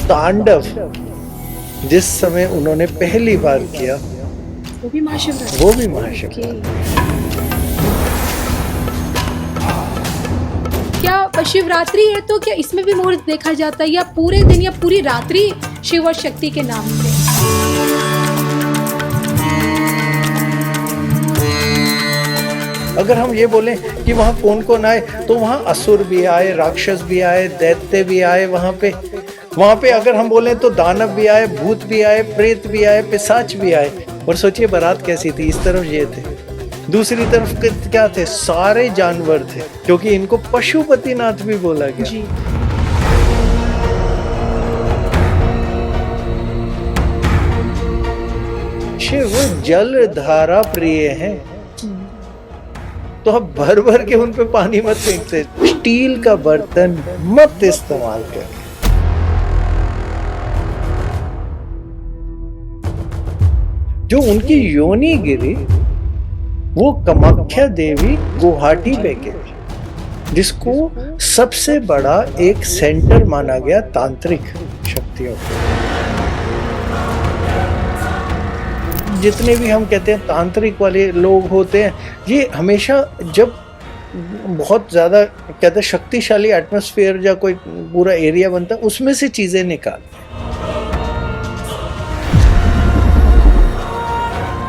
तांडव जिस समय उन्होंने पहली बार किया, वो भी महाशिवरात्रि। वो भी महाशिवरात्रि। क्या शिवरात्रि है तो क्या इसमें भी मुहूर्त देखा जाता है, या पूरे दिन या पूरी रात्रि शिव और शक्ति के नाम से? अगर हम ये बोलें कि वहाँ कौन कौन आए, तो वहाँ असुर भी आए, राक्षस भी आए, दैत्य भी आए वहाँ पे अगर हम बोलें तो दानव भी आए, भूत भी आए, प्रेत भी आए, पिशाच भी आए। और सोचिए बारात कैसी थी, इस तरफ ये थे, दूसरी तरफ क्या थे, सारे जानवर थे, क्योंकि इनको पशुपतिनाथ भी बोला गया। जी। शिव जल धारा प्रिय हैं, तो आप भर भर के उन पे पानी मत फेंकते। स्टील का बर्तन मत इस्तेमाल करें। जो उनकी योनि गिरी वो कामाख्या देवी गुवाहाटी पे गिरी, जिसको सबसे बड़ा एक सेंटर माना गया तांत्रिक शक्तियों का। जितने भी हम कहते हैं तांत्रिक वाले लोग होते हैं, ये हमेशा जब बहुत ज्यादा कहते हैं शक्तिशाली एटमॉस्फेयर या कोई पूरा एरिया बनता है, उसमें से चीजें निकालते हैं।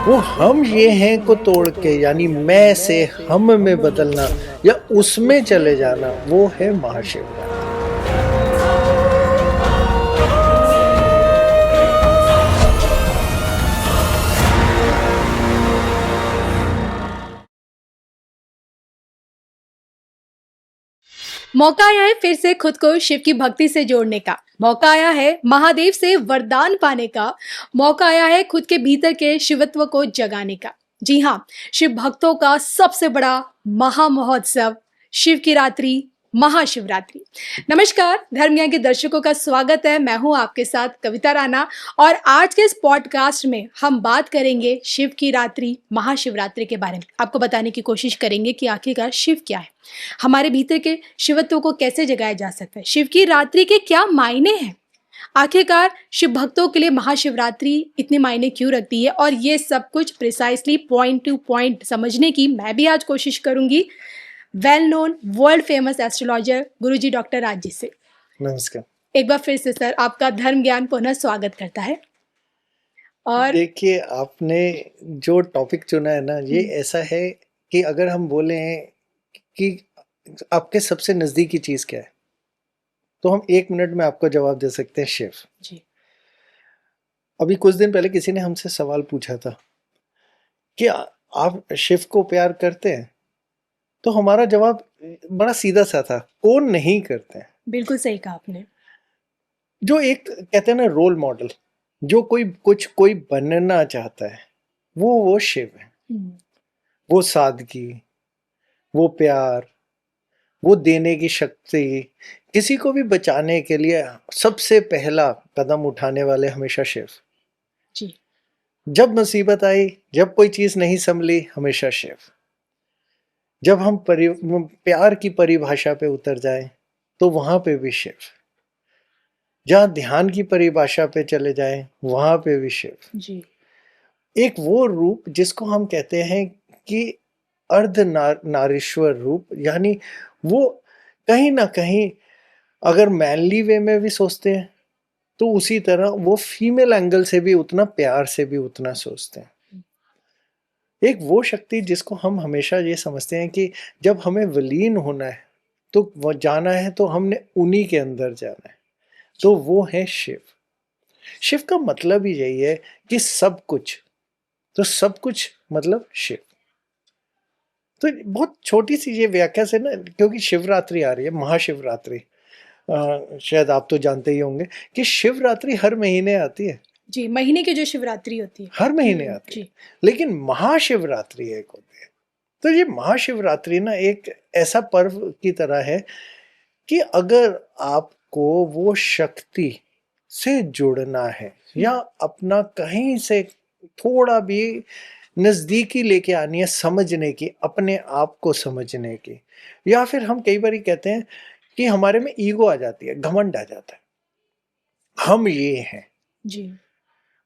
वो हम ये हैं को तोड़ के, यानी मैं से हम में बदलना या उसमें चले जाना, वो है महाशिवरात्रि। मौका आया है फिर से खुद को शिव की भक्ति से जोड़ने का, मौका आया है महादेव से वरदान पाने का, मौका आया है खुद के भीतर के शिवत्व को जगाने का। जी हाँ, शिव भक्तों का सबसे बड़ा महामहोत्सव शिव की रात्रि, महाशिवरात्रि। नमस्कार, धर्म ज्ञान के दर्शकों का स्वागत है। मैं हूं आपके साथ कविता राणा, और आज के इस पॉडकास्ट में हम बात करेंगे शिव की रात्रि, महाशिवरात्रि के बारे में। आपको बताने की कोशिश करेंगे कि आखिरकार शिव क्या है, हमारे भीतर के शिवत्व को कैसे जगाया जा सकता है, शिव की रात्रि के क्या मायने हैं, आखिरकार शिव भक्तों के लिए महाशिवरात्रि इतने मायने क्यों रखती है, और ये सब कुछ प्रिसाइसली पॉइंट टू पॉइंट समझने की मैं भी आज कोशिश करूंगी well known world famous astrologer Guruji doctor Raj ji से। नमस्कार। एक बार फिर से सर आपका धर्म ज्ञान पुनः स्वागत करता है। और देखिए, आपने जो टॉपिक चुना है ना, ये ऐसा है कि अगर हम बोले कि आपके सबसे नजदीकी चीज क्या है, तो हम 1 मिनट में आपको जवाब दे सकते हैं, शिव जी। अभी कुछ दिन पहले किसी ने हमसे सवाल पूछा था कि आप शिव को प्यार करते हैं, तो हमारा जवाब बड़ा सीधा सा था, कौन नहीं करते हैं। बिल्कुल सही कहा आपने। जो एक कहते हैं ना रोल मॉडल, जो कोई बनना चाहता है, वो शिव है। वो सादगी, वो प्यार, वो देने की शक्ति, किसी को भी बचाने के लिए सबसे पहला कदम उठाने वाले हमेशा शिव। जी। जब मुसीबत आई, जब कोई चीज नहीं संभली, हमेशा शिव। जब हम प्यार की परिभाषा पे उतर जाएं, तो वहां पे भी शिव। जहां ध्यान की परिभाषा पे चले जाएं, वहां पे भी शिव। जी। एक वो रूप जिसको हम कहते हैं कि अर्ध नारीश्वर रूप, यानी वो कहीं ना कहीं अगर मैनली वे में भी सोचते हैं, तो उसी तरह वो फीमेल एंगल से भी उतना प्यार से भी उतना सोचते हैं। एक वो शक्ति जिसको हम हमेशा ये समझते हैं कि जब हमें विलीन होना है, तो वो जाना है, तो हमने उन्हीं के अंदर जाना है, तो वो है शिव। शिव का मतलब ही यही है कि सब कुछ, तो सब कुछ मतलब शिव। तो बहुत छोटी सी ये व्याख्या से ना, क्योंकि शिवरात्रि आ रही है, महाशिवरात्रि, शायद आप तो जानते ही होंगे कि शिवरात्रि हर महीने आती है। जी, महीने की जो शिवरात्रि होती है हर महीने आती है, लेकिन महाशिवरात्रि एक होती है। तो ये महाशिवरात्रि ना एक ऐसा पर्व की तरह है कि अगर आपको वो शक्ति से जुड़ना है, या अपना कहीं से थोड़ा भी नजदीकी लेके आनी है, समझने की, अपने आप को समझने की, या फिर हम कई बार कहते हैं कि हमारे में ईगो आ जाती है, घमंड आ जाता है। हम ये हैं, जी।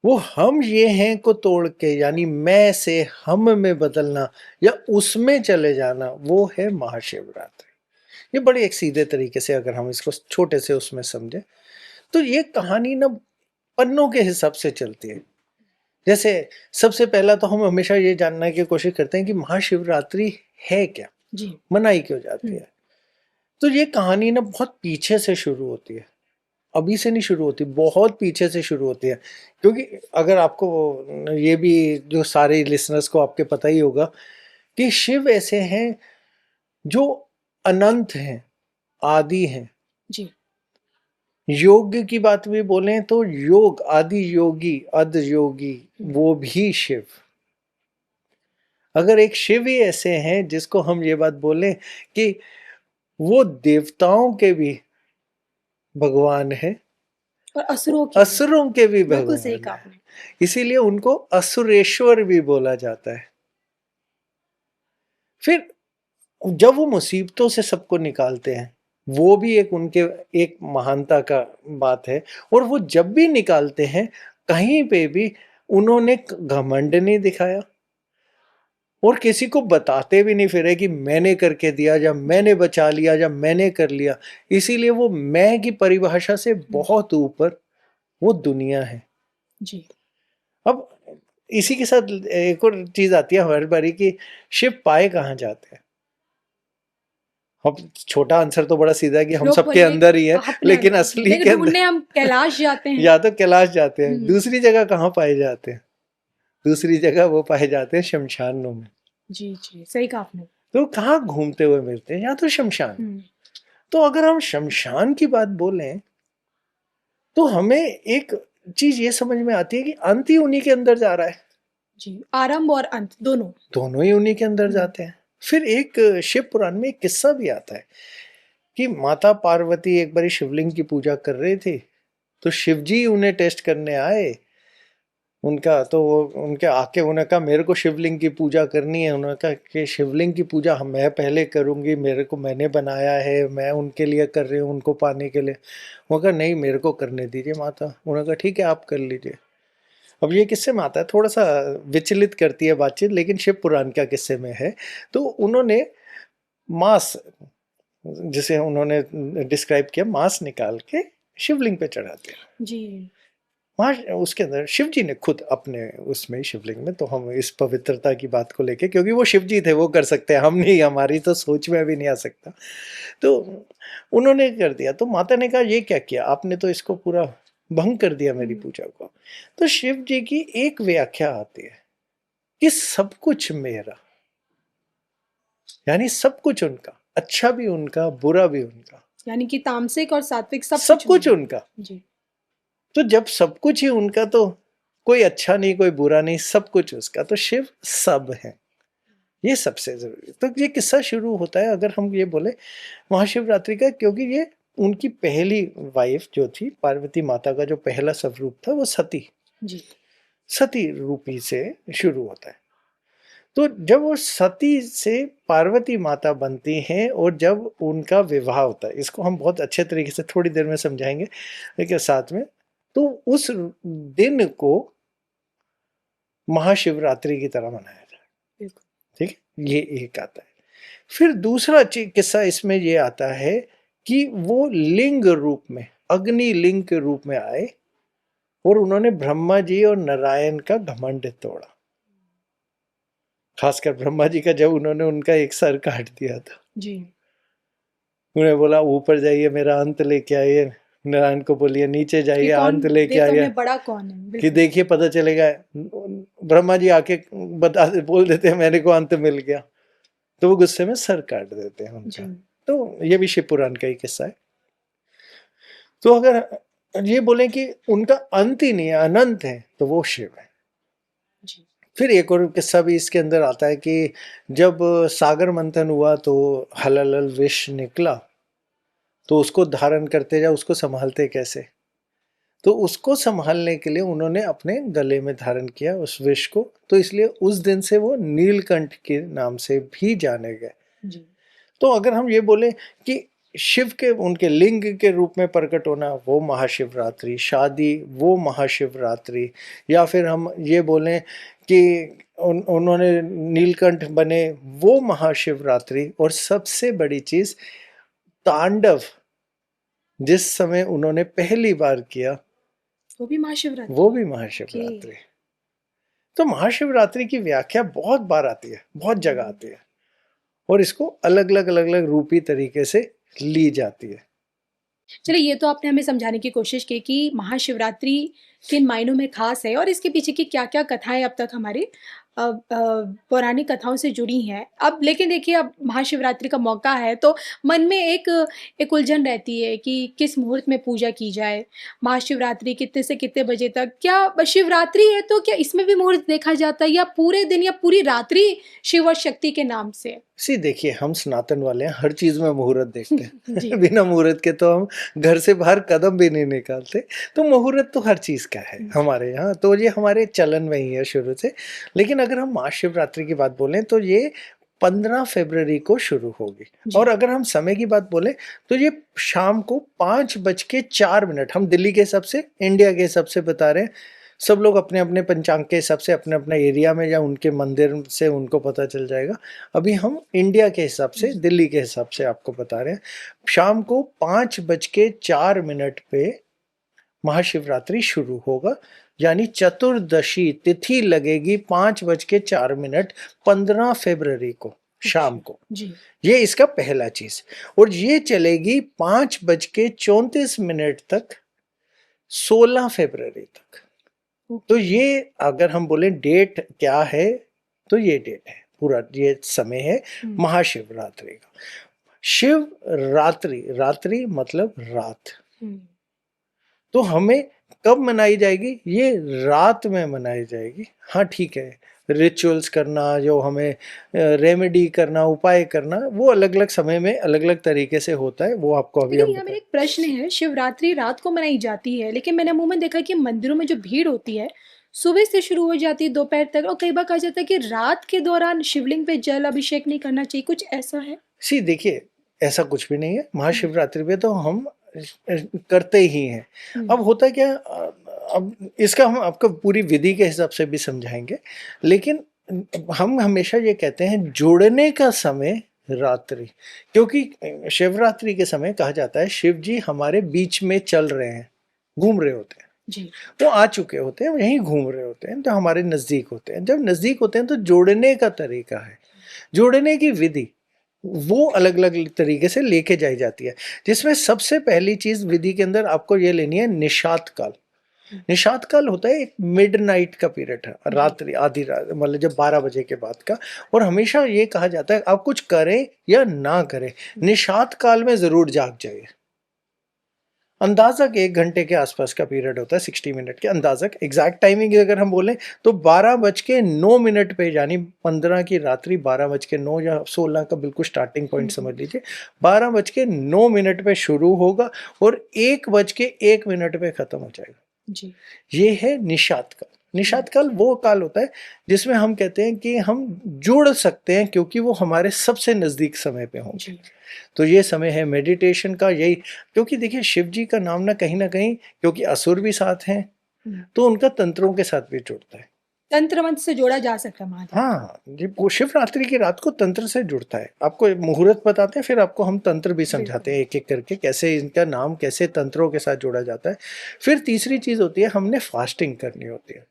वो हम ये हैं को तोड़ के यानी मैं से हम में बदलना या उसमें चले जाना, वो है महाशिवरात्रि। ये बड़ी एक सीधे तरीके से अगर हम इसको छोटे से उसमें समझे तो ये कहानी ना पन्नों के हिसाब से चलती है। जैसे सबसे पहला तो हम हमेशा ये जानने की कोशिश करते हैं कि महाशिवरात्रि है क्या, जी। मनाई क्यों जाती है। तो ये कहानी ना बहुत पीछे से शुरू होती है, अभी से नहीं शुरू होती, बहुत पीछे से शुरू होती है। क्योंकि अगर आपको ये भी जो सारे लिसनर्स को आपके पता ही होगा कि शिव ऐसे हैं जो अनंत हैं, आदि हैं। जी। योग की बात भी बोलें तो योग आदि योगी अध योगी वो भी शिव। अगर एक शिव ही ऐसे हैं जिसको हम ये बात बोलें कि वो देवताओं के भी भगवान है और असुरों के भी। असुरों के भी बिल्कुल सही भगवान कहा है, आपने। इसीलिए उनको असुरेश्वर भी बोला जाता है। फिर जब वो मुसीबतों से सबको निकालते हैं, वो भी एक उनके एक महानता का बात है। और वो जब भी निकालते हैं कहीं पे भी उन्होंने घमंड नहीं दिखाया और किसी को बताते भी नहीं फिरे कि मैंने करके दिया या मैंने बचा लिया या मैंने कर लिया। इसीलिए वो मैं की परिभाषा से बहुत ऊपर वो दुनिया है। जी। अब इसी के साथ एक और चीज आती है हर बारी की, शिव पाए कहाँ जाते हैं। अब छोटा आंसर तो बड़ा सीधा है कि हम लोग सबके बोलेंगे अंदर ही है, अपने लेकिन अंदर, असली के लेकिन अंदर ढूंढने हम कैलाश जाते हैं। या तो कैलाश जाते हैं, हम्म। दूसरी जगह कहाँ पाए जाते हैं, दूसरी जगह वो पाए जाते हैं शमशानों में। जी जी, सही कहा आपने। तो कहाँ घूमते हुए मिलते हैं, या तो शमशान। हम्म। तो अगर हम शमशान की बात बोलें तो हमें एक चीज ये समझ में आती है कि अंत ही उन्हीं के अंदर जा रहा है, जी, आरंभ और अंत दोनों। दोनों ही उन्हीं के अंदर जाते हैं। फिर एक शिव पुराण में एक किस्सा भी आता है कि माता पार्वती एक बारी शिवलिंग की पूजा कर रही थी, तो शिवजी उन्हें टेस्ट करने आए। उनका तो वो उनके आके उन्होंने कहा मेरे को शिवलिंग की पूजा करनी है। उन्होंने कहा कि शिवलिंग की पूजा मैं पहले करूंगी, मेरे को मैंने बनाया है, मैं उनके लिए कर रही हूँ, उनको पाने के लिए। वो कहा नहीं मेरे को करने दीजिए माता। उन्होंने कहा ठीक है आप कर लीजिए। अब ये किस्से में आता है, थोड़ा सा विचलित करती है बातचीत, लेकिन शिव पुराण का किस्से में है। तो उन्होंने मांस, जिसे उन्होंने डिस्क्राइब किया, मांस निकाल के शिवलिंग पे चढ़ा दिया। जी। वहाँ उसके अंदर शिव जी ने खुद अपने उसमें शिवलिंग में, तो हम इस पवित्रता की बात को लेके, क्योंकि वो शिव जी थे वो कर सकते हैं, हम नहीं, हमारी तो सोच में भी नहीं आ सकता। तो उन्होंने कर दिया। तो माता ने कहा ये क्या किया आपने, तो इसको पूरा भंग कर दिया मेरी पूजा को। तो शिव जी की एक व्याख्या आती है कि सब कुछ मेरा, यानी सब कुछ उनका, अच्छा भी उनका बुरा भी उनका, यानी कि तामसिक और सात्विक सब सब कुछ उनका। जी। तो जब सब कुछ ही उनका तो कोई अच्छा नहीं कोई बुरा नहीं, सब कुछ उसका। तो शिव सब है, ये सबसे जरूरी। तो ये किस्सा शुरू होता है अगर हम ये बोले महाशिवरात्रि का, क्योंकि ये उनकी पहली वाइफ जो थी पार्वती माता का जो पहला स्वरूप था वो सती, जी। सती रूपी से शुरू होता है। तो जब वो सती से पार्वती माता बनती हैं और जब उनका विवाह होता है, इसको हम बहुत अच्छे तरीके से थोड़ी देर में समझाएंगे लेकिन साथ में, तो उस दिन को महाशिवरात्रि की तरह मनाया जाए। ठीक है, ये एक आता है। फिर दूसरा किस्सा इसमें ये आता है कि वो लिंग रूप में, अग्नि लिंग के रूप में आए और उन्होंने ब्रह्मा जी और नारायण का घमंड तोड़ा। खासकर ब्रह्मा जी का, जब उन्होंने उनका एक सर काट दिया था, जी। उन्हें बोला ऊपर जाइए मेरा अंत लेके आइए, नारायण को बोलिए नीचे जाइए अंत लेके देवताओं आइए, में बड़ा कौन है, कि बिल्कुल। देखिए पता चलेगा। ब्रह्मा जी आके बोल देते हैं मेरे को अंत मिल गया, तो वो गुस्से में सर काट देते हैं जी। उनका। तो ये भी शिव पुराण का ही किस्सा है। तो अगर ये बोले कि उनका अंत ही नहीं है, अनंत है, तो वो शिव है। जी। फिर एक और किस्सा भी इसके अंदर आता है कि जब सागर मंथन हुआ तो हलल विष निकला, तो उसको धारण करते या उसको संभालते कैसे, तो उसको संभालने के लिए उन्होंने अपने गले में धारण किया उस विष को। तो इसलिए उस दिन से वो नीलकंठ के नाम से भी जाने गए। जी। तो अगर हम ये बोले कि शिव के उनके लिंग के रूप में प्रकट होना वो महाशिवरात्रि, शादी वो महाशिवरात्रि, या फिर हम ये बोलें कि उन्होंने नीलकंठ बने वो महाशिवरात्रि। और सबसे बड़ी चीज तांडव जिस समय उन्होंने पहली बार किया वो भी महाशिवरात्रि। वो भी ओके। महाशिवरात्रि। तो महाशिवरात्रि की व्याख्या बहुत बार आती है, बहुत जगह आती है, और इसको अलग अलग रूपी तरीके से ली जाती है। चलिए, ये तो आपने हमें समझाने की कोशिश की कि महाशिवरात्रि किन मायनों में खास है और इसके पीछे की क्या-क्या कथाएँ अब तक हमारी पौराणिक कथाओं से जुड़ी हैं। अब लेकिन देखिए, अब महाशिवरात्रि का मौका है तो मन में एक उलझन रहती है कि किस मुहूर्त में पूजा की जाए? महाशिवरात्रि कितने से कितने बजे तक? क्या शिवरात्रि है तो क्या इसमें भी मुहूर्त देखा जाता है या पूरे दिन या पूरी रात्रि शिव और शक्ति के नाम से? देखिए, हम सनातन वाले हैं, हर चीज में मुहूर्त देखते जी। हैं। बिना मुहूर्त के तो हम घर से बाहर कदम भी नहीं निकालते। तो मुहूर्त तो हर चीज का है हमारे यहाँ, तो ये हमारे चलन में ही है शुरू से। लेकिन अगर हम महाशिवरात्रि की बात बोलें तो ये 15 फरवरी को शुरू होगी। जी। और अगर हम समय की बात बोलें तो ये शाम को 5:04, हम दिल्ली के हिसाब से, इंडिया के हिसाब से बता रहे हैं। सब लोग अपने अपने पंचांग के हिसाब से अपने अपने एरिया में या उनके मंदिर से उनको पता चल जाएगा। अभी हम इंडिया के हिसाब से, दिल्ली के हिसाब से आपको बता रहे हैं। शाम को 5:04 पे महाशिवरात्रि शुरू होगा, यानी चतुर्दशी तिथि लगेगी 5:04 15 फरवरी को शाम को। जी। ये इसका पहला चीज, और ये चलेगी 5:34 तक 16 फरवरी तक। तो ये अगर हम बोले डेट क्या है, तो ये डेट है, पूरा ये समय है महाशिवरात्रि का। शिव रात्रि, रात्रि मतलब रात। तो हमें कब मनाई जाएगी? ये रात में मनाई जाएगी। हाँ ठीक है, रिचुअल्स करना, जो हमें रेमेडी करना, उपाय करना, वो अलग अलग समय में अलग अलग तरीके से होता है, वो आपको अभी लेकिन हम यहाँ मेरा एक प्रश्न है, शिवरात्रि रात को मनाई जाती है, लेकिन मैंने अमूमन देखा कि मंदिरों में जो भीड़ होती है, सुबह से शुरू हो जाती है दोपहर तक, और कई बार कहा जाता है कि रात के दौरान शिवलिंग पे जल अभिषेक नहीं करना चाहिए, कुछ ऐसा है? देखिए, ऐसा कुछ भी नहीं है। महाशिवरात्रि पे तो हम करते ही हैं। अब होता क्या, अब इसका हम आपको पूरी विधि के हिसाब से भी समझाएंगे, लेकिन हम हमेशा ये कहते हैं जोड़ने का समय रात्रि, क्योंकि शिवरात्रि के समय कहा जाता है शिव जी हमारे बीच में चल रहे हैं, घूम रहे होते हैं। जी। वो आ चुके होते हैं, यहीं घूम रहे होते हैं, तो हमारे नजदीक होते हैं। जब नजदीक होते हैं तो जोड़ने का तरीका है, जोड़ने की विधि वो अलग अलग तरीके से लेके जाई जाती है, जिसमें सबसे पहली चीज विधि के अंदर आपको ये लेनी है निशात काल। निशात काल होता है एक मिडनाइट का पीरियड है, रात्रि, आधी रात, मतलब जब 12 बजे के बाद का। और हमेशा ये कहा जाता है आप कुछ करें या ना करें, निशात काल में जरूर जाग जाइए। अंदाजा 1 घंटे के आसपास का पीरियड होता है, 60 मिनट के अंदाजा। एग्जैक्ट टाइमिंग अगर हम बोलें तो 12:09 पे, यानी 15 की रात्रि 12:09 या 16 का बिल्कुल स्टार्टिंग पॉइंट समझ लीजिए। 12:09 पे शुरू होगा और 1:01 पे खत्म हो जाएगा। जी। ये है निशात काल। निशात काल वो काल होता है जिसमें हम कहते हैं कि हम जुड़ सकते हैं, क्योंकि वो हमारे सबसे नजदीक समय पे होंगे। तो ये समय है मेडिटेशन का, यही, क्योंकि देखिए शिव जी का नाम ना कहीं क्योंकि असुर भी साथ हैं, तो उनका तंत्रों के साथ भी जुड़ता है। तंत्र मंत्र से जोड़ा जा सकता है महादेव। हाँ, ये शिवरात्रि की रात को तंत्र से जुड़ता है। आपको मुहूर्त बताते हैं, फिर आपको हम तंत्र भी समझाते हैं एक एक करके, कैसे इनका नाम कैसे तंत्रों के साथ जोड़ा जाता है। फिर तीसरी चीज होती है, हमने फास्टिंग करनी होती है।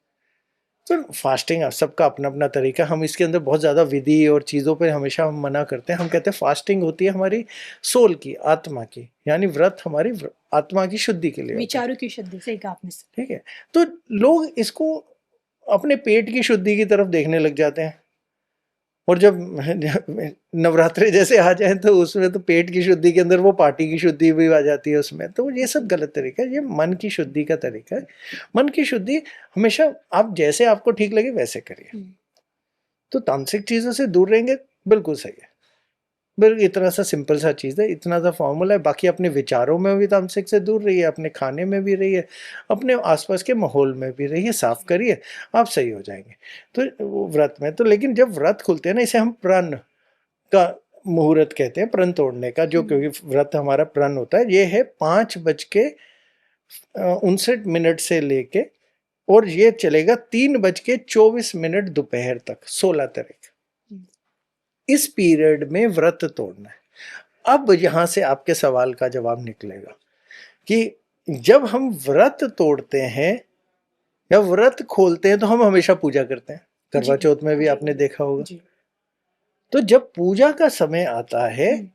तो फास्टिंग सबका अपना अपना तरीका, हम इसके अंदर बहुत ज़्यादा विधि और चीज़ों पे हमेशा हम मना करते हैं। हम कहते हैं फास्टिंग होती है हमारी सोल की, आत्मा की, यानी व्रत हमारी आत्मा की शुद्धि के लिए, विचारों की शुद्धि, सही कहा आपने। ठीक है। तो लोग इसको अपने पेट की शुद्धि की तरफ देखने लग जाते हैं, और जब नवरात्रे जैसे आ जाए तो उसमें तो पेट की शुद्धि के अंदर वो पार्टी की शुद्धि भी आ जाती है उसमें। तो ये सब गलत तरीका है, ये मन की शुद्धि का तरीका है। मन की शुद्धि हमेशा आप जैसे आपको ठीक लगे वैसे करिए। तो तामसिक चीज़ों से दूर रहेंगे, बिल्कुल सही है। बिल्कुल इतना सा सिंपल सा चीज़ है, इतना सा फॉर्मूला है। बाकी अपने विचारों में भी तामसिक से दूर रहिए, अपने खाने में भी रहिए, अपने आसपास के माहौल में भी रहिए, साफ करिए, आप सही हो जाएंगे। तो वो व्रत में तो, लेकिन जब व्रत खुलते हैं ना, इसे हम प्रण का मुहूर्त कहते हैं प्रण तोड़ने का, जो क्योंकि व्रत हमारा प्रण होता है, ये है 5:59 से लेके, और ये चलेगा 3:24 दोपहर तक, 16 तारीख। इस पीरियड में व्रत तोड़ना है। अब यहां से आपके सवाल का जवाब निकलेगा कि जब हम व्रत तोड़ते हैं या व्रत खोलते हैं तो हम हमेशा पूजा करते हैं, करवा चौथ में भी आपने देखा होगा। तो जब पूजा का समय आता है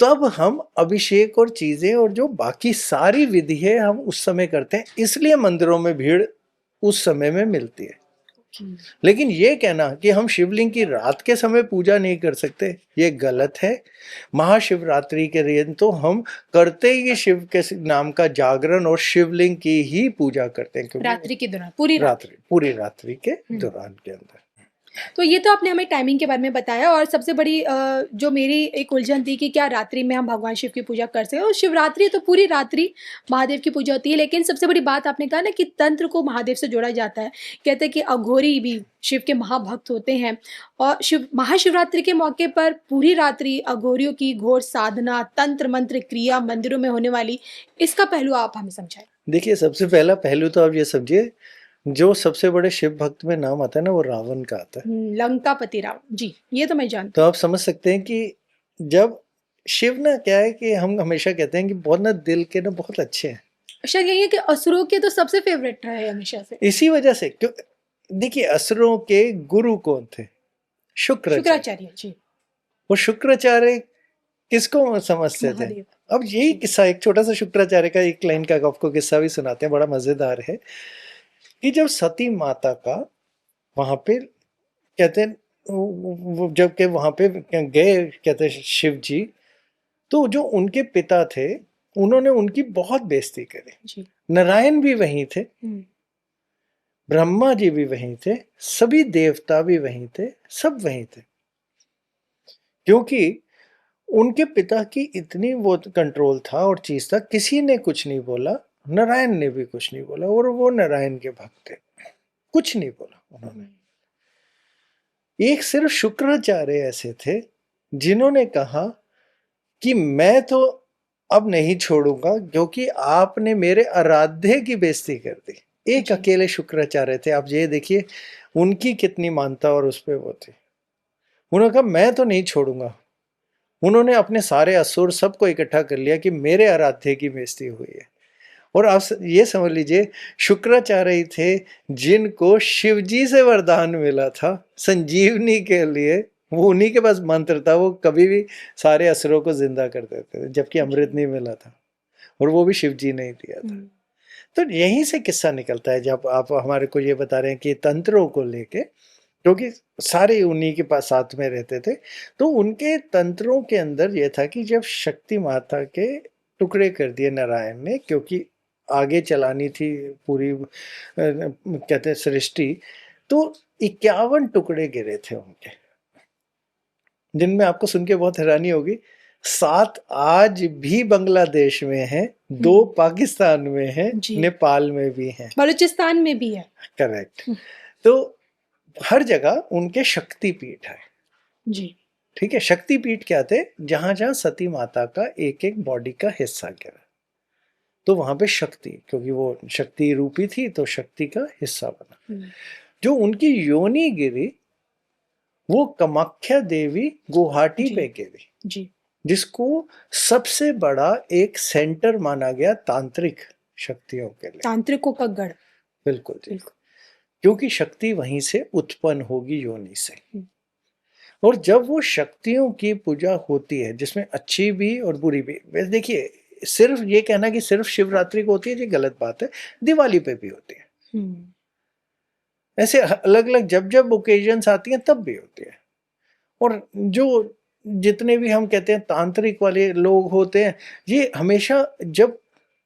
तब हम अभिषेक और चीजें और जो बाकी सारी विधि है हम उस समय करते हैं, इसलिए मंदिरों में भीड़ उस समय में मिलती है। लेकिन ये कहना कि हम शिवलिंग की रात के समय पूजा नहीं कर सकते, ये गलत है। महाशिवरात्रि के दिन तो हम करते ही शिव के नाम का जागरण और शिवलिंग की ही पूजा करते हैं, क्योंकि रात्रि के दौरान, पूरी रात्रि के दौरान के अंदर। तो ये तो आपने हमें टाइमिंग के बारे में बताया, और सबसे बड़ी जो मेरी एक उलझन थी कि क्या रात्रि में हम भगवान शिव की पूजा कर सकते हैं। और शिवरात्रि तो पूरी रात्रि महादेव की पूजा होती है, लेकिन सबसे बड़ी बात आपने कहा ना कि तंत्र को महादेव से जोड़ा जाता है। कहते हैं कि अघोरी भी शिव के महाभक्त होते हैं, और महाशिवरात्रि के मौके पर पूरी रात्रि अघोरियों की घोर साधना, तंत्र मंत्र क्रिया मंदिरों में होने वाली, इसका पहलू आप हमें समझाएं। देखिए, सबसे पहला पहलू तो आप ये समझिए, जो सबसे बड़े शिव भक्त में नाम आता है ना, वो रावण का आता है, लंकापति रावण जी, ये तो मैं जानती हूँ। तो आप समझ सकते हैं कि जब शिव ना, क्या है कि हम हमेशा कहते हैं कि बहुत ना दिल के ना बहुत अच्छे हैं। शायद यही है कि असुरों के तो सबसे फेवरेट रहे हमेशा से, इसी वजह से। क्यों? देखिए, असुरों के गुरु कौन थे? शुक्राचार्य जी। वो शुक्राचार्य किसको समझते थे? अब यही किस्सा, एक छोटा सा शुक्राचार्य का एक लाइन का आपको किस्सा भी सुनाते हैं, बड़ा मजेदार है। कि जब सती माता का वहां पे कहते हैं, जब के वहां पे गए कहते हैं शिव जी, तो जो उनके पिता थे उन्होंने उनकी बहुत बेइज्जती करी। नारायण भी वहीं थे, ब्रह्मा जी भी वहीं थे, सभी देवता भी वहीं थे, सब वहीं थे, क्योंकि उनके पिता की इतनी वो कंट्रोल था और चीज था, किसी ने कुछ नहीं बोला, नारायण ने भी कुछ नहीं बोला, और वो नारायण के भक्त थे, कुछ नहीं बोला उन्होंने। एक सिर्फ शुक्राचार्य ऐसे थे जिन्होंने कहा कि मैं तो अब नहीं छोड़ूंगा, क्योंकि आपने मेरे आराध्य की बेइज्जती कर दी। एक अकेले शुक्राचार्य थे, आप ये देखिए उनकी कितनी मानता और उस पर वो थी। उन्होंने कहा मैं तो नहीं छोड़ूंगा। उन्होंने अपने सारे असुर सबको इकट्ठा कर लिया कि मेरे आराध्य की बेइज्जती हुई है। और आप ये समझ लीजिए, शुक्राचार्य थे जिनको शिवजी से वरदान मिला था संजीवनी के लिए, वो उन्हीं के पास मंत्र था, वो कभी भी सारे असुरों को जिंदा कर देते थे, जबकि अमृत नहीं मिला था, और वो भी शिवजी ने ही दिया था। तो यहीं से किस्सा निकलता है, जब आप हमारे को ये बता रहे हैं कि तंत्रों को लेके, क्योंकि सारे उन्हीं के पास साथ में रहते थे, तो उनके तंत्रों के अंदर यह था कि जब शक्ति माता के टुकड़े कर दिए नारायण ने, क्योंकि आगे चलानी थी पूरी कहते हैं सृष्टि, तो 51 टुकड़े गिरे थे उनके, जिनमें आपको सुन के बहुत हैरानी होगी, 7 आज भी बांग्लादेश में हैं, 2 पाकिस्तान में हैं, नेपाल में भी हैं, बलूचिस्तान में भी है। करेक्ट। तो हर जगह उनके शक्तिपीठ है जी, ठीक है। शक्तिपीठ क्या थे? जहां जहां सती माता का एक एक बॉडी का हिस्सा गिरा, तो वहां पे शक्ति, क्योंकि वो शक्ति रूपी थी तो शक्ति का हिस्सा बना। जो उनकी योनि गिरी वो कामाख्या देवी गुवाहाटी पे गिरी जी, जिसको सबसे बड़ा एक सेंटर माना गया तांत्रिक शक्तियों के लिए, तांत्रिकों का गढ़। बिल्कुल जी, क्योंकि शक्ति वहीं से उत्पन्न होगी, योनि से। और जब वो शक्तियों की पूजा होती है, जिसमें अच्छी भी और बुरी भी, वैसे देखिए सिर्फ ये कहना कि सिर्फ शिवरात्रि को होती है, ये गलत बात है, दिवाली पे भी होती है। ऐसे अलग अलग जब जब ओकेजन्स आती हैं तब भी होती है। और जो जितने भी हम कहते हैं तांत्रिक वाले लोग होते हैं, ये हमेशा जब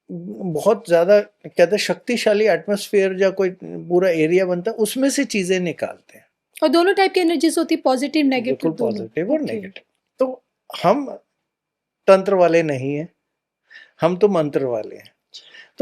बहुत ज्यादा कहते हैं शक्तिशाली एटमॉस्फेयर या कोई पूरा एरिया बनता है, उसमें से चीजें निकालते हैं। और दोनों टाइप की एनर्जीज होती है, पॉजिटिव नेगेटिव, पॉजिटिव और नेगेटिव। तो हम तंत्र वाले नहीं हैं, हम तो मंत्र वाले हैं।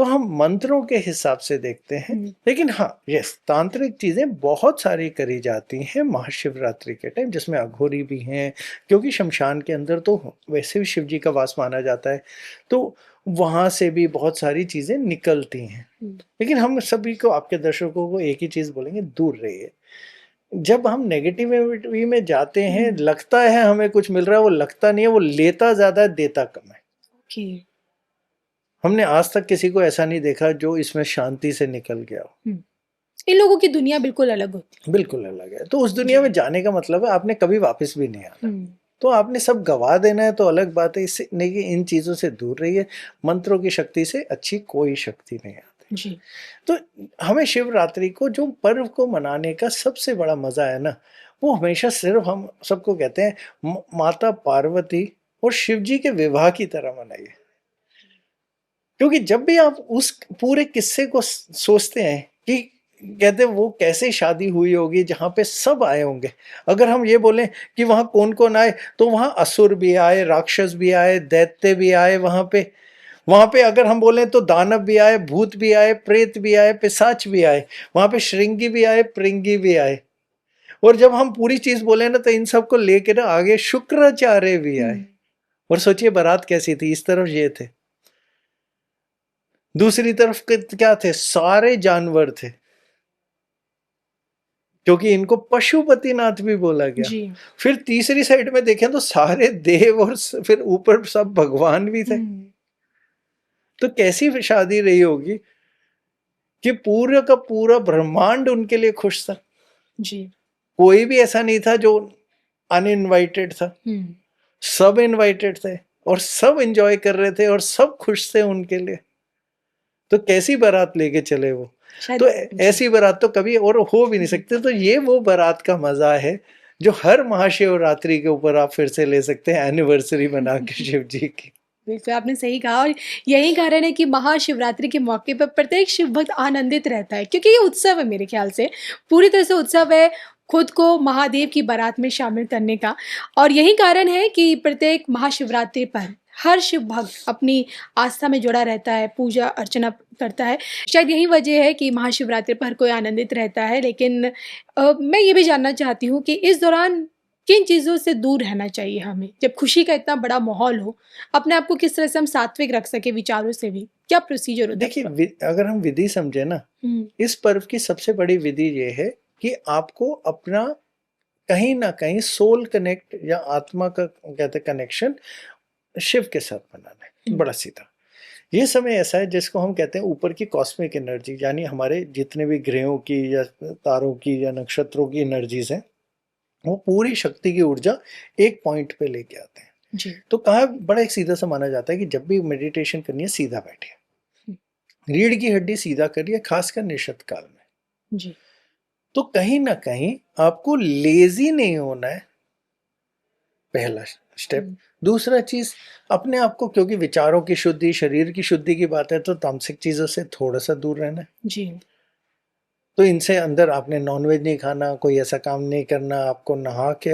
तो हम मंत्रों के हिसाब से देखते हैं। लेकिन हाँ, यस, तांत्रिक चीजें बहुत सारी करी जाती हैं महाशिवरात्रि के टाइम, जिसमें अघोरी भी हैं, क्योंकि शमशान के अंदर तो वैसे भी शिव जी का वास माना जाता है, तो वहां से भी बहुत सारी चीजें निकलती हैं। लेकिन हम सभी को, आपके दर्शकों को एक ही चीज बोलेंगे, दूर रहिए। जब हम नेगेटिविटी में जाते हैं, लगता है हमें कुछ मिल रहा है, वो लगता नहीं है, वो लेता ज्यादा है, देता कम है। Okay. हमने आज तक किसी को ऐसा नहीं देखा जो इसमें शांति से निकल गया हो। इन लोगों की दुनिया बिल्कुल अलग होती है। बिल्कुल अलग है। तो उस दुनिया में जाने का मतलब है आपने कभी वापस भी नहीं आना, तो आपने सब गवा देना है, तो अलग बात है। इससे नहीं कि इन चीजों से दूर रहिए। मंत्रों की शक्ति से अच्छी कोई शक्ति नहीं आती जी। तो हमें शिवरात्रि को, जो पर्व को मनाने का सबसे बड़ा मजा है ना, वो हमेशा सिर्फ हम सबको कहते हैं माता पार्वती और शिव जी के विवाह की तरह मनाइए। क्योंकि जब भी आप उस पूरे किस्से को सोचते हैं कि कहते वो कैसे शादी हुई होगी जहां पे सब आए होंगे। अगर हम ये बोलें कि वहां कौन कौन आए, तो वहां असुर भी आए, राक्षस भी आए, दैत्य भी आए वहां पे अगर हम बोलें तो दानव भी आए, भूत भी आए, प्रेत भी आए, पिशाच भी आए, वहां पे श्रृंगी भी आए, पृंगी भी आए। और जब हम पूरी चीज बोले ना, तो इन सबको लेके ना आगे शुक्राचार्य भी आए। और सोचिए बारात कैसी थी, इस तरफ ये थे, दूसरी तरफ क्या थे, सारे जानवर थे, क्योंकि इनको पशुपतिनाथ भी बोला गया जी। फिर तीसरी साइड में देखें तो सारे देव और फिर ऊपर सब भगवान भी थे। तो कैसी शादी रही होगी कि पूरा का पूरा ब्रह्मांड उनके लिए खुश था। जी। कोई भी ऐसा नहीं था जो अनइनवाइटेड था, सब इनवाइटेड थे और सब एंजॉय कर रहे थे और सब खुश थे उनके लिए। तो कैसी बारात लेके चले वो, तो ऐसी बारात तो कभी और हो भी नहीं सकती। तो ये वो बारात का मजा है जो हर महाशिवरात्रि के ऊपर आप फिर से ले सकते हैं, एनिवर्सरी बना के शिव जी की। बिल्कुल आपने सही कहा, और यही कारण है कि महाशिवरात्रि के मौके पर प्रत्येक शिव भक्त आनंदित रहता है, क्योंकि ये उत्सव है, मेरे ख्याल से पूरी तरह से उत्सव है खुद को महादेव की बारात में शामिल करने का। और यही कारण है कि प्रत्येक महाशिवरात्रि पर हर शिव भक्त अपनी आस्था में जुड़ा रहता है, पूजा अर्चना करता है। शायद यही वजह है कि महाशिवरात्रि पर हर कोई आनंदित रहता है। लेकिन मैं ये भी जानना चाहती हूँ कि इस दौरान किन चीज़ों से दूर रहना चाहिए हमें, जब खुशी का इतना बड़ा माहौल हो, अपने आप को किस तरह से हम सात्विक रख सके विचारों से भी, क्या प्रोसीजर होता है? देखिए, अगर हम विधि समझे ना, इस पर्व की सबसे बड़ी विधि ये है कि आपको अपना कहीं ना कहीं सोल कनेक्ट या आत्मा का कहते कनेक्शन शिव के साथ बनाना है। बड़ा सीधा ये समय ऐसा है जिसको हम कहते हैं ऊपर की कॉस्मिक एनर्जी, यानी हमारे जितने भी ग्रहों की या तारों की या नक्षत्रों की एनर्जीज हैं, वो पूरी शक्ति की ऊर्जा एक पॉइंट पे लेके आते हैं जी। तो कहा बड़ा एक सीधा सा माना जाता है कि जब भी मेडिटेशन करनी है, सीधा बैठिए, रीढ़ की हड्डी सीधा करिए, खासकर निषद काल में जी। तो कहीं ना कहीं आपको लेजी नहीं होना है, पहला स्टेप। दूसरा चीज, अपने आप को, क्योंकि विचारों की शुद्धि, शरीर की शुद्धि की बात है, तो तामसिक चीजों से थोड़ा सा दूर रहना है जी। तो इनसे अंदर आपने नॉनवेज नहीं खाना, कोई ऐसा काम नहीं करना, आपको नहा के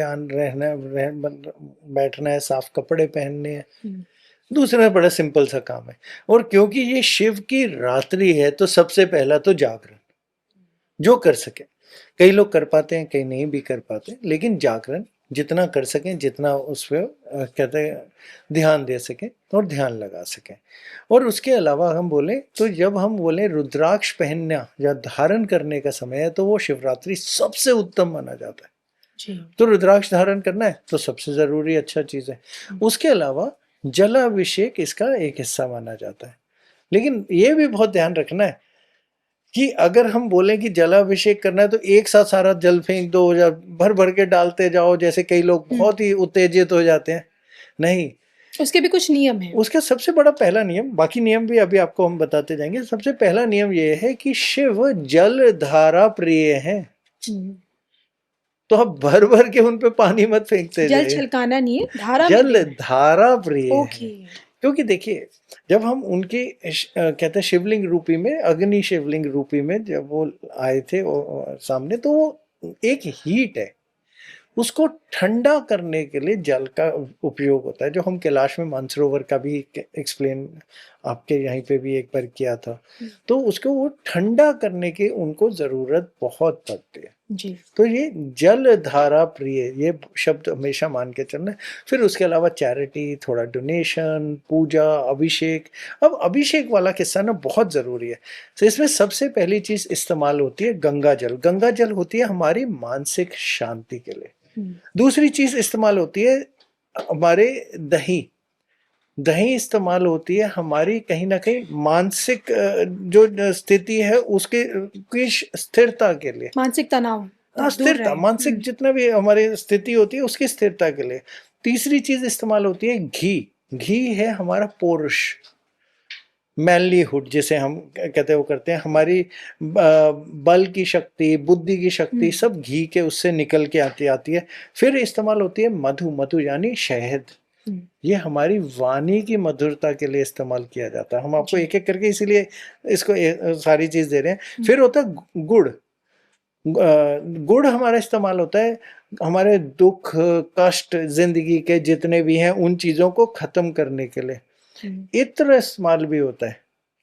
बैठना है, साफ कपड़े पहनने हैं। दूसरा बड़ा सिंपल सा काम है, और क्योंकि ये शिव की रात्रि है तो सबसे पहला तो जागरण जो कर सके। कई लोग कर पाते हैं, कई नहीं भी कर पाते, लेकिन जागरण जितना कर सकें, जितना उस पर कहते हैं ध्यान दे सकें और ध्यान लगा सकें। और उसके अलावा हम बोलें तो जब हम बोलें रुद्राक्ष पहनना या धारण करने का समय है, तो वो शिवरात्रि सबसे उत्तम माना जाता है जी। तो रुद्राक्ष धारण करना है तो सबसे जरूरी अच्छा चीज है। उसके अलावा जलाभिषेक इसका एक हिस्सा माना जाता है। लेकिन ये भी बहुत ध्यान रखना है कि अगर हम बोलें कि जलाभिषेक करना है तो एक साथ सारा जल फेंक दो या भर भर के डालते जाओ, जैसे कई लोग बहुत ही उत्तेजित हो जाते हैं। नहीं, उसके भी कुछ नियम है। उसका सबसे बड़ा पहला नियम, बाकी नियम भी अभी आपको हम बताते जाएंगे। सबसे पहला नियम ये है कि शिव जल धारा प्रिय है, तो आप भर भर के उन पे पानी मत फेंकते जल जाइए। छलकाना नहीं है, धारा में जल देना है। धारा प्रिय ओके। है। क्योंकि देखिए, जब हम उनके कहते हैं शिवलिंग रूपी में, अग्नि शिवलिंग रूपी में जब वो आए थे सामने, तो वो एक हीट है, उसको ठंडा करने के लिए जल का उपयोग होता है, जो हम कैलाश में मानसरोवर का भी एक्सप्लेन आपके यहीं पे भी एक बार किया था। तो उसको वो ठंडा करने की उनको ज़रूरत बहुत पड़ती है। जी। तो ये जल धारा प्रिय, ये शब्द हमेशा मान के चलना है। फिर उसके अलावा चैरिटी, थोड़ा डोनेशन, पूजा, अभिषेक। अब अभिषेक वाला किस्सा ना बहुत ज़रूरी है। तो इसमें सबसे पहली चीज़ इस्तेमाल होती है गंगा जल। गंगा जल होती है हमारी मानसिक शांति के लिए। दूसरी चीज़ इस्तेमाल होती है हमारे दही। दही इस्तेमाल होती है हमारी कहीं न कहीं मानसिक जो स्थिति है उसके की स्थिरता के लिए। मानसिक तनाव हाँ, दूर स्थिरता, रहे। मानसिक जितना भी हमारी स्थिति होती है उसकी स्थिरता के लिए। तीसरी चीज़ इस्तेमाल होती है घी। घी है हमारा पौरुष, मैनलीहुड जिसे हम कहते हैं वो करते हैं। हमारी बल की शक्ति, बुद्धि की शक्ति सब घी के उससे निकल के आती है। फिर इस्तेमाल होती है मधु। मधु यानी शहद। ये हमारी वाणी की मधुरता के लिए इस्तेमाल किया जाता है। हम आपको एक-एक करके इसीलिए इसको सारी चीज़ दे रहे हैं। फिर होता है गुड़। गुड़ हमारा इस्तेमाल होता है हमारे दुख, कष्ट, ज़िंदगी के जितने भी हैं उन चीज़ों को ख़त्म करने के लिए। इत्र इस्तेमाल भी होता है।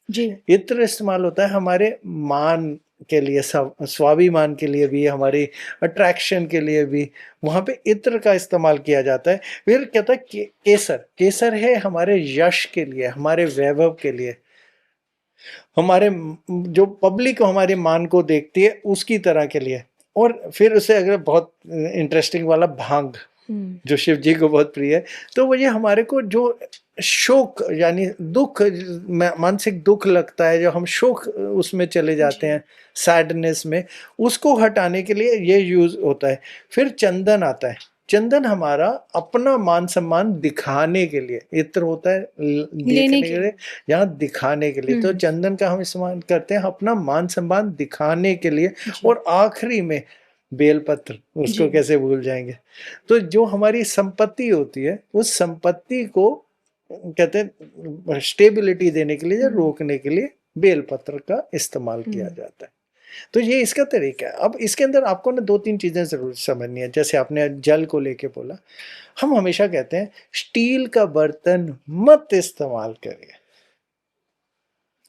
जी। इत्र इस्तेमाल होता है हमारे मान के लिए, स्वाभिमान के लिए भी, हमारी अट्रैक्शन के लिए भी, वहाँ पे इत्र का इस्तेमाल किया जाता है। फिर कहता है केसर। केसर है हमारे यश के लिए, हमारे वैभव के लिए, हमारे जो पब्लिक हमारे मान को देखती है उसकी तरह के लिए। और फिर उसे अगर बहुत इंटरेस्टिंग वाला भांग, जो शिव जी को बहुत प्रिय है, तो वो ये हमारे को जो शोक यानी दुख, मानसिक दुख लगता है, जो हम शोक उसमें चले जाते हैं, सैडनेस में, उसको हटाने के लिए ये यूज होता है। फिर चंदन आता है। चंदन हमारा अपना मान सम्मान दिखाने के लिए, इत्र होता है देखने के लिए, यहाँ दिखाने के लिए। तो चंदन का हम इस्तेमाल करते हैं अपना मान सम्मान दिखाने के लिए। और आखिरी में बेलपत्र, उसको कैसे भूल जाएंगे। तो जो हमारी संपत्ति होती है उस संपत्ति को कहते हैं स्टेबिलिटी देने के लिए या रोकने के लिए बेलपत्र का इस्तेमाल किया जाता है। तो ये इसका तरीका है। अब इसके अंदर आपको ना 2-3 चीजें जरूर समझनी है। जैसे आपने जल को लेके बोला, हम हमेशा कहते हैं स्टील का बर्तन मत इस्तेमाल करिए।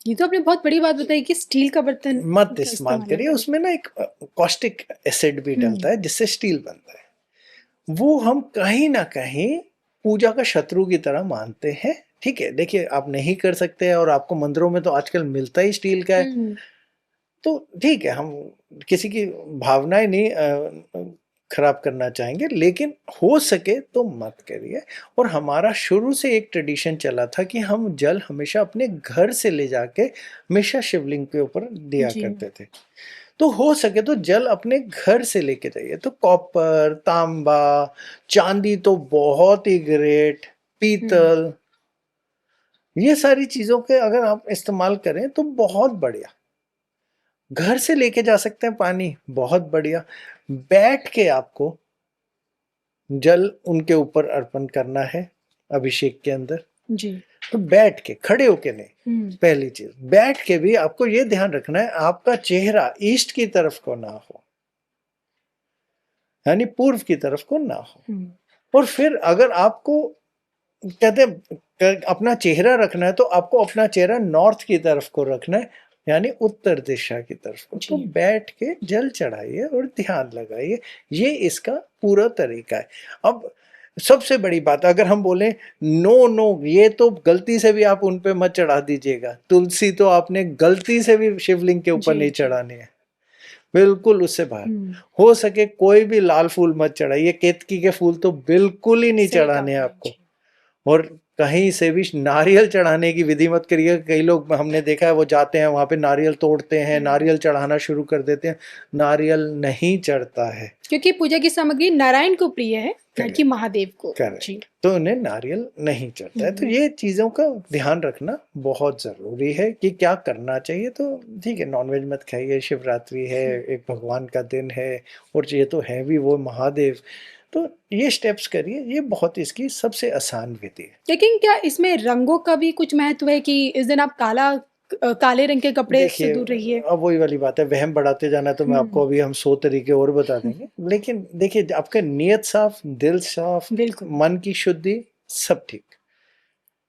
ये तो आपने बहुत बड़ी बात बताई कि स्टील का बर्तन मत इस्तेमाल करिए। उसमें ना एक कॉस्टिक एसिड भी डलता है जिससे स्टील बनता है। वो हम कहीं ना कहीं पूजा का शत्रु की तरह मानते हैं। ठीक है, देखिए आप नहीं कर सकते और आपको मंदिरों में तो आजकल मिलता ही स्टील का है, तो ठीक है, हम किसी की भावनाएं नहीं खराब करना चाहेंगे, लेकिन हो सके तो मत करिए। और हमारा शुरू से एक ट्रेडिशन चला था कि हम जल हमेशा अपने घर से ले जाके हमेशा शिवलिंग के ऊपर दिया करते थे। तो हो सके तो जल अपने घर से लेके जाइए। तो कॉपर, तांबा, चांदी तो बहुत ही ग्रेट, पीतल, ये सारी चीजों के अगर आप इस्तेमाल करें तो बहुत बढ़िया। घर से लेके जा सकते हैं पानी, बहुत बढ़िया। बैठ के आपको जल उनके ऊपर अर्पण करना है अभिषेक के अंदर जी। तो बैठ के, खड़े होके नहीं। पहली चीज, बैठ के भी आपको ये ध्यान रखना है आपका चेहरा ईस्ट की तरफ को ना हो, यानी पूर्व की तरफ को ना हो। और फिर अगर आपको कहते हैं अपना चेहरा रखना है तो आपको अपना चेहरा नॉर्थ की तरफ को रखना है, यानी उत्तर दिशा की तरफ को। तो बैठ के जल चढ़ाइए और ध्यान लगाइए। ये इसका पूरा तरीका है। अब सबसे बड़ी बात, अगर हम बोले नो नो, ये तो गलती से भी आप उन पे मत चढ़ा दीजिएगा। तुलसी तो आपने गलती से भी शिवलिंग के ऊपर नहीं चढ़ानी है, बिल्कुल उससे बाहर। हो सके कोई भी लाल फूल मत चढ़ाइए, केतकी के फूल तो बिल्कुल ही नहीं चढ़ाने हैं आपको। और कहीं से भी नारियल चढ़ाने की विधि मत करिए। कई लोग हमने देखा है वो जाते हैं वहां पे नारियल तोड़ते हैं, नारियल चढ़ाना शुरू कर देते हैं। नारियल नहीं चढ़ता है, क्योंकि पूजा की सामग्री नारायण को प्रिय है, न कि महादेव को। करेक्ट, तो उन्हें नारियल नहीं चढ़ता है। तो ये चीजों का ध्यान रखना बहुत जरूरी है कि क्या करना चाहिए। तो ठीक है, नॉनवेज मत खाइए, शिवरात्रि है, एक भगवान का दिन है, और ये तो है भी वो महादेव। तो ये स्टेप्स करिए, ये बहुत इसकी सबसे आसान विधि है। लेकिन क्या इसमें रंगों का भी कुछ महत्व है कि इस दिन आप काला काले रंग के कपड़े से देखिए, दूर रहिए। अब वही वाली बात है, वहम बढ़ाते जाना तो मैं आपको अभी हम 100 तरीके और बता देंगे। लेकिन देखिए, आपका नियत साफ, दिल साफ, बिल्कुल। मन की शुद्धि, सब ठीक,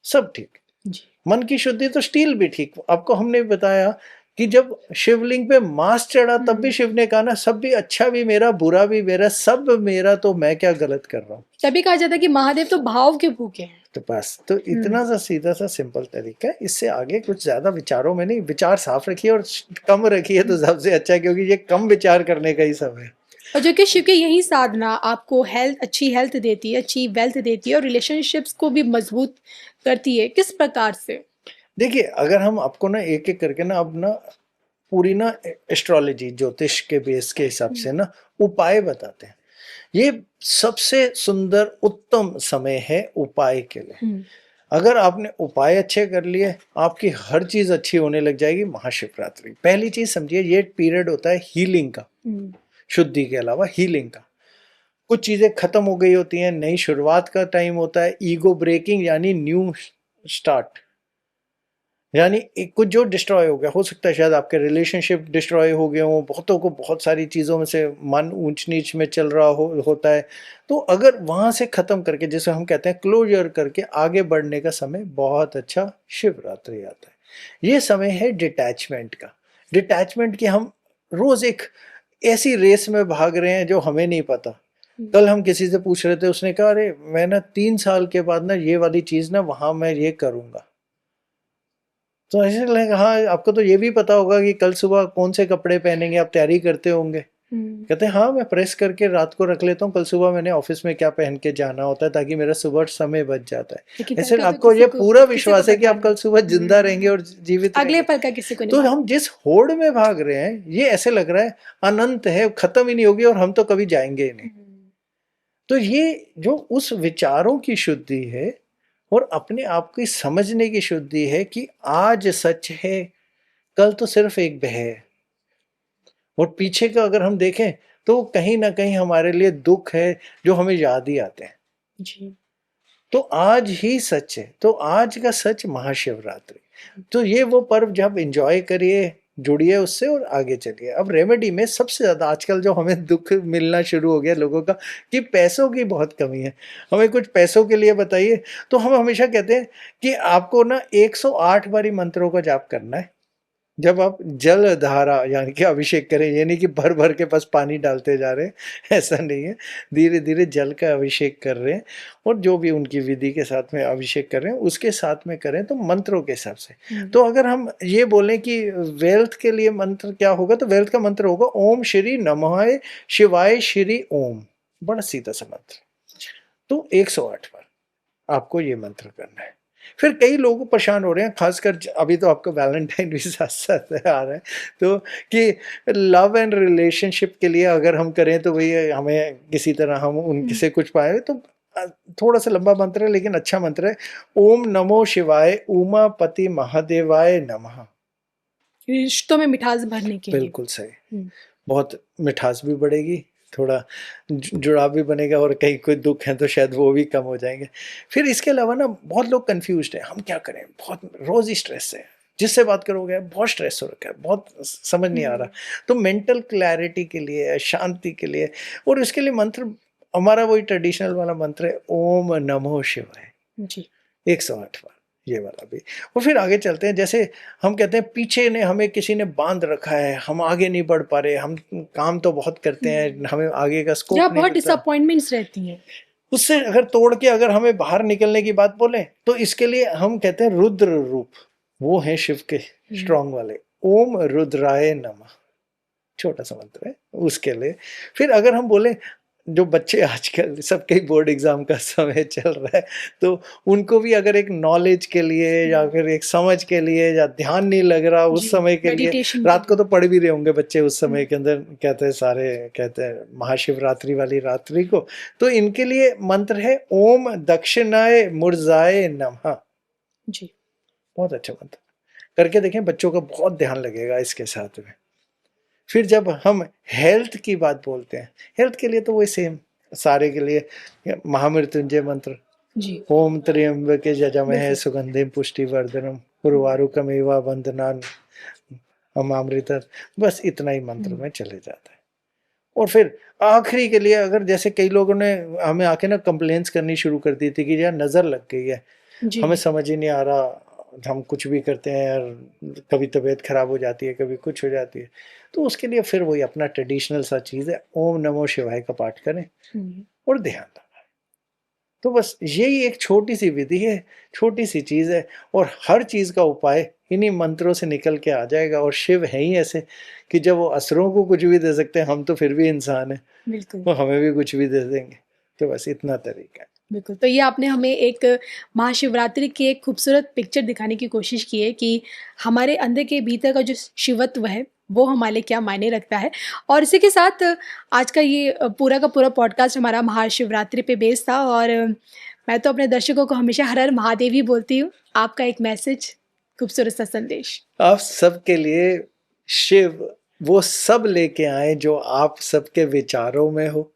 सब ठीक। जी। मन की शुद्धि तो स्टील भी ठीक। आपको हमने बताया कि जब शिवलिंग पे मांस चढ़ा तब भी शिव ने कहा ना, सब भी अच्छा भी मेरा, बुरा भी मेरा, सब मेरा, तो मैं क्या गलत कर रहा हूँ। तभी कहा जाता है कि महादेव तो भाव के भूखे हैं। तो बस, तो इतना सा सीधा सा सिंपल तरीका है। इससे आगे कुछ ज्यादा विचारों में नहीं, विचार साफ रखिए और कम रखिए तो सबसे अच्छा है, क्योंकि ये कम विचार करने का ही समय है। और जो कि शिव की यही साधना आपको अच्छी हेल्थ देती है, अच्छी वेल्थ देती है और रिलेशनशिप्स को भी मजबूत करती है। किस प्रकार से? देखिए, अगर हम आपको ना एक एक करके ना अब ना पूरी ना एस्ट्रोलॉजी, ज्योतिष के बेस के हिसाब से ना उपाय बताते हैं। ये सबसे सुंदर उत्तम समय है उपाय के लिए। अगर आपने उपाय अच्छे कर लिए, आपकी हर चीज अच्छी होने लग जाएगी। महाशिवरात्रि पहली चीज समझिए, ये पीरियड होता है हीलिंग का, शुद्धि के अलावा हीलिंग का। कुछ चीजें खत्म हो गई होती हैं, नई शुरुआत का टाइम होता है, ईगो ब्रेकिंग यानी न्यू स्टार्ट, यानी कुछ जो डिस्ट्रॉय हो गया, हो सकता है शायद आपके रिलेशनशिप डिस्ट्रॉय हो गए हों, बहुतों को बहुत सारी चीज़ों में से मन ऊंच नीच में चल रहा होता है। तो अगर वहाँ से ख़त्म करके, जैसे हम कहते हैं क्लोजर करके आगे बढ़ने का समय बहुत अच्छा शिवरात्रि आता है। ये समय है डिटैचमेंट का। डिटैचमेंट की हम रोज़ एक ऐसी रेस में भाग रहे हैं जो हमें नहीं पता। कल हम किसी से पूछ रहे थे, उसने कहा अरे मैं ना 3 साल के बाद ना ये वाली चीज़ ना वहाँ मैं ये करूँगा। तो ऐसे लगा, हाँ आपको तो ये भी पता होगा कि कल सुबह कौन से कपड़े पहनेंगे, आप तैयारी करते होंगे। कहते हैं हाँ, मैं प्रेस करके रात को रख लेता हूँ, कल सुबह मैंने ऑफिस में क्या पहन के जाना होता है, ताकि मेरा सुबह समय बच जाता है। ऐसे आपको ये पूरा विश्वास है कि आप कल सुबह जिंदा रहेंगे और जीवित अगले रहेंगे। पल का किसी को नहीं तो मालूम। हम जिस होड़ में भाग रहे हैं, ये ऐसे लग रहा है अनंत है, खत्म ही नहीं होगी और हम तो कभी जाएंगे ही नहीं। तो ये जो उस विचारों की शुद्धि है और अपने आप की समझने की शुद्धि है कि आज सच है, कल तो सिर्फ एक बह है। और पीछे का अगर हम देखें तो कहीं ना कहीं हमारे लिए दुख है जो हमें याद ही आते हैं। जी। तो आज ही सच है, तो आज का सच महाशिवरात्रि। तो ये वो पर्व जब एंजॉय करिए, जुड़िए उससे और आगे चलिए। अब रेमेडी में सबसे ज्यादा आजकल जो हमें दुख मिलना शुरू हो गया लोगों का, कि पैसों की बहुत कमी है, हमें कुछ पैसों के लिए बताइए। तो हम हमेशा कहते हैं कि आपको ना 108 बारी मंत्रों का जाप करना है। जब आप जल धारा यानी कि अभिषेक करें, ये नहीं कि भर भर के बस पानी डालते जा रहे हैं, ऐसा नहीं है। धीरे धीरे जल का अभिषेक कर रहे हैं और जो भी उनकी विधि के साथ में अभिषेक कर रहे हैं उसके साथ में करें, तो मंत्रों के हिसाब से। तो अगर हम ये बोलें कि वेल्थ के लिए मंत्र क्या होगा, तो वेल्थ का मंत्र होगा ओम श्री नमः शिवाय श्री ओम। बड़ा सीधा सा मंत्र। तो 108 बार आपको ये मंत्र करना है। फिर कई लोग परेशान हो रहे हैं, खासकर अभी तो आपका वैलेंटाइन भी साथ साथ आ रहा है, तो कि लव एंड रिलेशनशिप के लिए अगर हम करें तो भैया हमें किसी तरह हम उनसे कुछ पाए। तो थोड़ा सा लंबा मंत्र है लेकिन अच्छा मंत्र है। ओम नमो शिवाय उमापति महादेवाय नमः। रिश्तों में मिठास भरने के लिए। बिल्कुल सही। बहुत मिठास भी बढ़ेगी, थोड़ा जुड़ाव भी बनेगा और कहीं कोई दुख है तो शायद वो भी कम हो जाएंगे। फिर इसके अलावा ना बहुत लोग कंफ्यूज्ड हैं, हम क्या करें, बहुत रोज ही स्ट्रेस है, जिससे बात करोगे बहुत स्ट्रेस हो रखा है, बहुत समझ नहीं आ रहा। तो मेंटल क्लैरिटी के लिए, शांति के लिए, और इसके लिए मंत्र हमारा वही ट्रेडिशनल वाला मंत्र है ओम नमो शिवाय जी। 108 बार, ये वाला भी। और फिर आगे चलते हैं। जैसे हम कहते हैं पीछे ने हमें किसी ने बांध रखा है, हम आगे नहीं बढ़ पा रहे, हम काम तो बहुत करते हैं, हमें आगे का स्कोप नहीं बहुत मिलता, डिसअपॉइंटमेंट्स रहती हैं। उससे अगर तोड़ के अगर हमें बाहर निकलने की बात बोले तो इसके लिए हम कहते हैं रुद्र रूप, वो है शिव के स्ट्रॉन्ग वाले। ओम रुद्राय नमः, छोटा सा मंत्र है उसके लिए। फिर अगर हम बोले जो बच्चे आजकल सबके बोर्ड एग्जाम का समय चल रहा है, तो उनको भी अगर एक नॉलेज के लिए या फिर एक समझ के लिए, या ध्यान नहीं लग रहा उस समय के लिए, रात को तो पढ़ भी रहे होंगे बच्चे उस समय के अंदर, कहते हैं सारे कहते हैं महाशिवरात्रि वाली रात्रि को, तो इनके लिए मंत्र है ओम दक्षिणाय मुरजाए नमः। जी। बहुत अच्छा मंत्र, करके देखें, बच्चों का बहुत ध्यान लगेगा इसके साथ में। फिर जब हम हेल्थ की बात बोलते हैं, हेल्थ के लिए तो वही सेम सारे के लिए महामृत्युंजय मंत्र, जी। ओम त्र्यंबके यजामहे सुगंधिम पुष्टिवर्धनम उर्वारुकमेवा वंदनान अमामृता, बस इतना ही मंत्र में चले जाता है। और फिर आखिरी के लिए अगर जैसे कई लोगों ने हमें आके ना कंप्लेंट्स करनी शुरू कर दी थी कि यार नज़र लग गई है, जी। हमें समझ ही नहीं आ रहा, हम कुछ भी करते हैं यार, कभी तबीयत खराब हो जाती है, कभी कुछ हो जाती है। तो उसके लिए फिर वही अपना ट्रेडिशनल सा चीज़ है, ओम नमो शिवाय का पाठ करें और ध्यान लगाएं। तो बस यही एक छोटी सी विधि है, छोटी सी चीज़ है, और हर चीज़ का उपाय इन्हीं मंत्रों से निकल के आ जाएगा। और शिव है ही ऐसे कि जब वो असुरों को कुछ भी दे सकते हैं, हम तो फिर भी इंसान हैं, बिल्कुल। वो हमें भी कुछ भी दे देंगे। तो बस इतना तरीका है। बिल्कुल, तो ये आपने हमें एक महाशिवरात्रि की एक खूबसूरत पिक्चर दिखाने की कोशिश की है कि हमारे अंदर के भीतर का जो शिवत्व है, वो हमारे लिए क्या मायने रखता है। और इसी के साथ आज का ये पूरा का पूरा पॉडकास्ट हमारा महाशिवरात्रि पे बेस्ड था। और मैं तो अपने दर्शकों को हमेशा हर हर महादेव ही बोलती हूँ। आपका एक मैसेज, खूबसूरत सा संदेश। आप सबके लिए शिव वो सब लेके आए जो आप सबके विचारों में हो,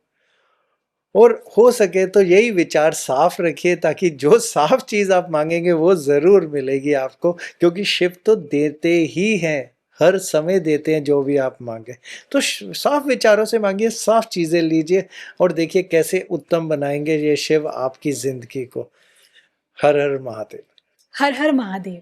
और हो सके तो यही विचार साफ रखिए, ताकि जो साफ चीज आप मांगेंगे वो जरूर मिलेगी आपको, क्योंकि शिव तो देते ही हैं, हर समय देते हैं जो भी आप मांगे। तो साफ विचारों से मांगिए, साफ चीजें लीजिए, और देखिए कैसे उत्तम बनाएंगे ये शिव आपकी जिंदगी को। हर हर महादेव। हर हर महादेव।